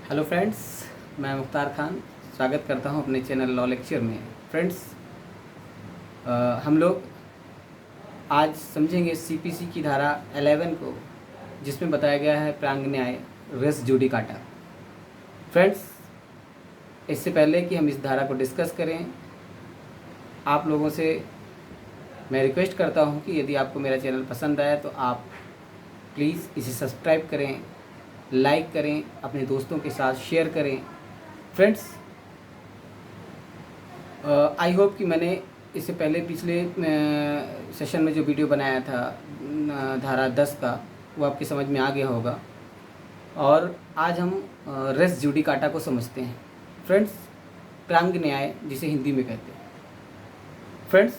Hello friends, मैं मुख्तार खान स्वागत करता हूं अपने चैनल लॉ लेक्चर में। फ्रेंड्स, हम लोग आज समझेंगे सीपीसी की धारा 11 को, जिसमें बताया गया है प्रांग न्याय रेस जुडिकाटा। फ्रेंड्स, इससे पहले कि हम इस धारा को डिस्कस करें, आप लोगों से मैं रिक्वेस्ट करता हूं कि यदि आपको मेरा चैनल पसंद आया तो आप प्लीज़ इसे सब्सक्राइब करें, लाइक करें, अपने दोस्तों के साथ शेयर करें। फ्रेंड्स, आई होप कि मैंने इससे पहले पिछले सेशन में जो वीडियो बनाया था धारा 10 का, वो आपकी समझ में आ गया होगा। और आज हम रेस जुडिकाटा को समझते हैं। फ्रेंड्स, प्रांग न्याय जिसे हिंदी में कहते हैं। फ्रेंड्स,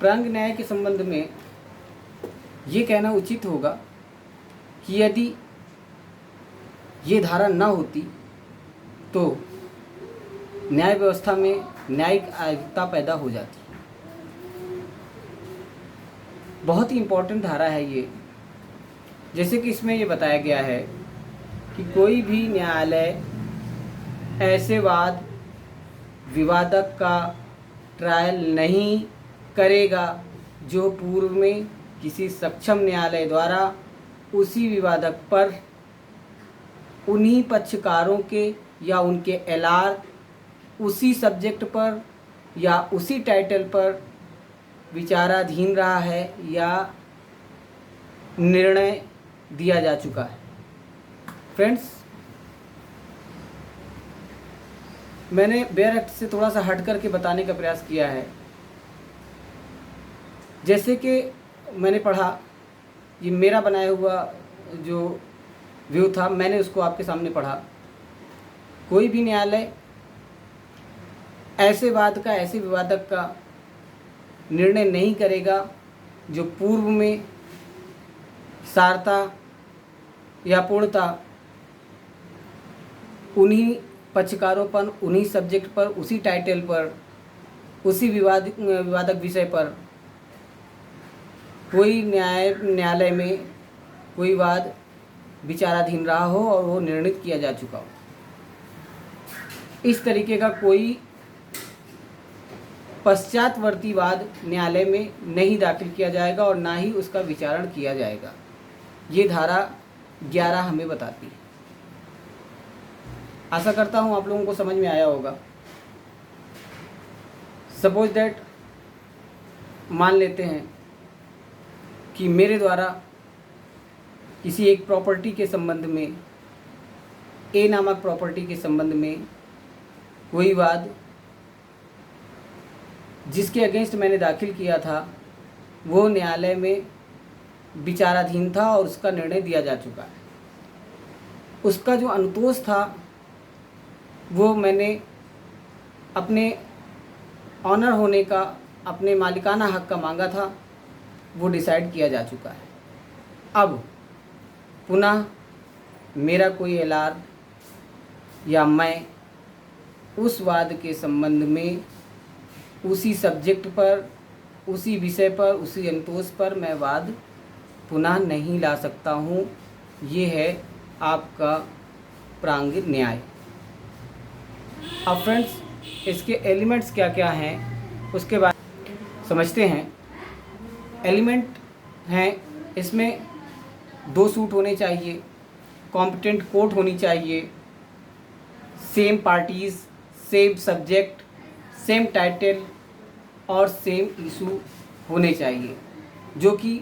प्रांग न्याय के संबंध में ये कहना उचित होगा कि यदि ये धारा न होती तो न्याय व्यवस्था में न्यायिक अराजकता पैदा हो जाती। बहुत ही इम्पोर्टेंट धारा है ये। जैसे कि इसमें ये बताया गया है कि कोई भी न्यायालय ऐसे वाद विवादक का ट्रायल नहीं करेगा जो पूर्व में किसी सक्षम न्यायालय द्वारा उसी विवादक पर उन्हीं पक्षकारों के या उनके एलआर उसी सब्जेक्ट पर या उसी टाइटल पर विचाराधीन रहा है या निर्णय दिया जा चुका है। फ्रेंड्स, मैंने बेयर एक्ट से थोड़ा सा हट करके बताने का प्रयास किया है। जैसे कि मैंने पढ़ा, ये मेरा बनाया हुआ जो व्यू था, मैंने उसको आपके सामने पढ़ा। कोई भी न्यायालय ऐसे वाद का, ऐसे विवादक का निर्णय नहीं करेगा जो पूर्व में सारता या पूर्णता उन्हीं पक्षकारों पर, उन्हीं सब्जेक्ट पर, उसी टाइटल पर, उसी विवादक विषय पर कोई न्यायालय में कोई वाद विचाराधीन रहा हो और वो निर्णित किया जा चुका हो। इस तरीके का कोई पश्चातवर्ती वाद न्यायालय में नहीं दाखिल किया जाएगा और ना ही उसका विचारण किया जाएगा। ये धारा 11 हमें बताती है। आशा करता हूँ आप लोगों को समझ में आया होगा। सपोज दैट, मान लेते हैं कि मेरे द्वारा किसी एक प्रॉपर्टी के संबंध में, ए नामक प्रॉपर्टी के संबंध में कोई वाद जिसके अगेंस्ट मैंने दाखिल किया था वो न्यायालय में विचाराधीन था और उसका निर्णय दिया जा चुका है। उसका जो अनुतोष था वो मैंने अपने ऑनर होने का, अपने मालिकाना हक का मांगा था, वो डिसाइड किया जा चुका है। अब पुनः मेरा कोई एलआर या मैं उस वाद के संबंध में उसी सब्जेक्ट पर, उसी विषय पर, उसी अनुतोष पर मैं वाद पुनः नहीं ला सकता हूँ। ये है आपका प्रांगिक न्याय। अब फ्रेंड्स, इसके एलिमेंट्स क्या क्या हैं उसके बाद समझते हैं। एलिमेंट हैं, इसमें 2 सूट होने चाहिए, कॉम्पिटेंट कोर्ट होनी चाहिए, same parties, same subject, same title और सेम इशू होने चाहिए जो कि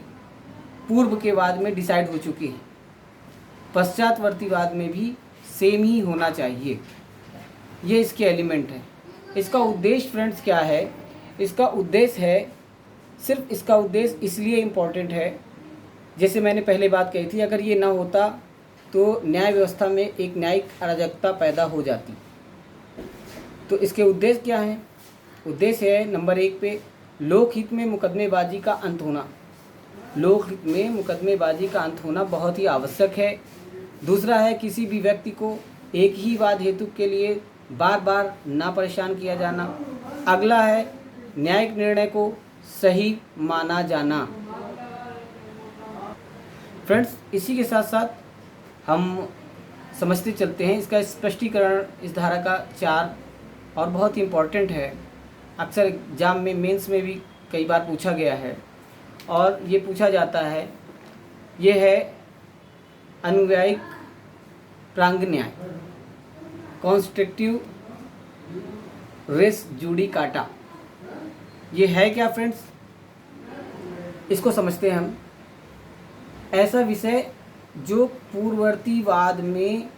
पूर्व के वाद में डिसाइड हो चुके हैं। पश्चातवर्ती वाद में भी सेम ही होना चाहिए। ये इसके एलिमेंट हैं। इसका उद्देश्य फ्रेंड्स क्या है? इसका उद्देश्य है, सिर्फ इसका उद्देश्य इसलिए इम्पॉर्टेंट है, जैसे मैंने पहले बात कही थी, अगर ये ना होता तो न्याय व्यवस्था में एक न्यायिक अराजकता पैदा हो जाती। तो इसके उद्देश्य क्या हैं? उद्देश्य है नंबर 1 पे लोकहित में मुकदमेबाजी का अंत होना। लोकहित में मुकदमेबाजी का अंत होना बहुत ही आवश्यक है। दूसरा है किसी भी व्यक्ति को एक ही वाद हेतु के लिए बार बार ना परेशान किया जाना। अगला है न्यायिक निर्णय को सही माना जाना। फ्रेंड्स, इसी के साथ साथ हम समझते चलते हैं। इसका स्पष्टीकरण इस धारा का 4 और बहुत ही इम्पॉर्टेंट है, अक्सर एग्जाम में मेंस में भी कई बार पूछा गया है और ये पूछा जाता है। ये है अनुव्यायिक प्रांगन्याय, कॉन्स्ट्रक्टिव रेस जुडिकाटा। ये है क्या फ्रेंड्स, इसको समझते हैं हम। ऐसा विषय जो पूर्ववर्तीवाद में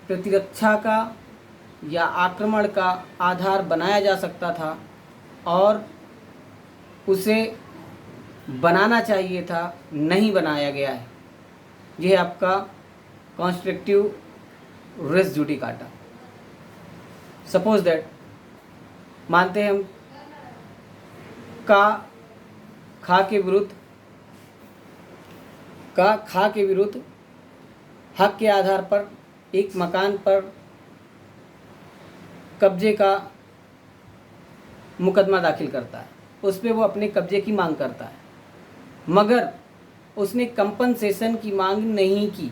प्रतिरक्षा का या आक्रमण का आधार बनाया जा सकता था और उसे बनाना चाहिए था, नहीं बनाया गया है, यह है आपका constructive res judicata. Suppose that, मानते हैं हम खा के विरुद्ध हक के आधार पर एक मकान पर कब्जे का मुकदमा दाखिल करता है, उस पर वो अपने कब्जे की मांग करता है, मगर उसने कंपनसेशन की मांग नहीं की,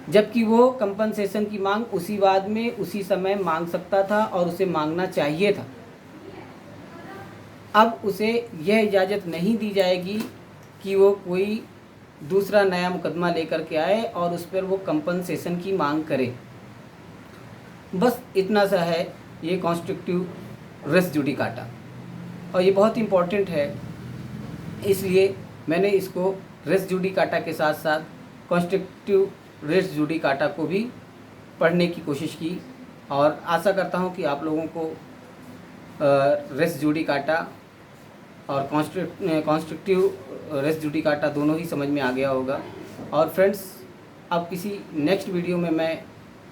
जबकि वो कंपनसेशन की मांग उसी वाद में उसी समय मांग सकता था और उसे मांगना चाहिए था। अब उसे यह इजाज़त नहीं दी जाएगी कि वो कोई दूसरा नया मुकदमा लेकर के आए और उस पर वो कंपनसेशन की मांग करे। बस इतना सा है ये कॉन्स्ट्रक्टिव रेस जुडिकाटा, और ये बहुत इम्पॉर्टेंट है, इसलिए मैंने इसको रेस जुडिकाटा के साथ साथ कॉन्स्ट्रक्टिव रेस जुडिकाटा को भी पढ़ने की कोशिश की, और आशा करता हूँ कि आप लोगों को रेस जुडिकाटा और कॉन्स्ट्रक्टिव रेस जुडिकाटा दोनों ही समझ में आ गया होगा। और फ्रेंड्स, अब किसी नेक्स्ट वीडियो में मैं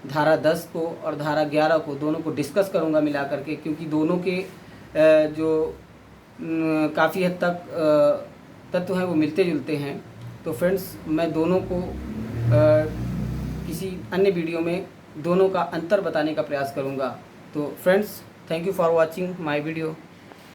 धारा 10 को और धारा 11 को दोनों को डिस्कस करूंगा मिला करके, क्योंकि दोनों के जो काफ़ी हद तक तत्व हैं वो मिलते जुलते हैं। तो फ्रेंड्स, मैं दोनों को किसी अन्य वीडियो में दोनों का अंतर बताने का प्रयास करूंगा। तो friends, thank you for watching my video.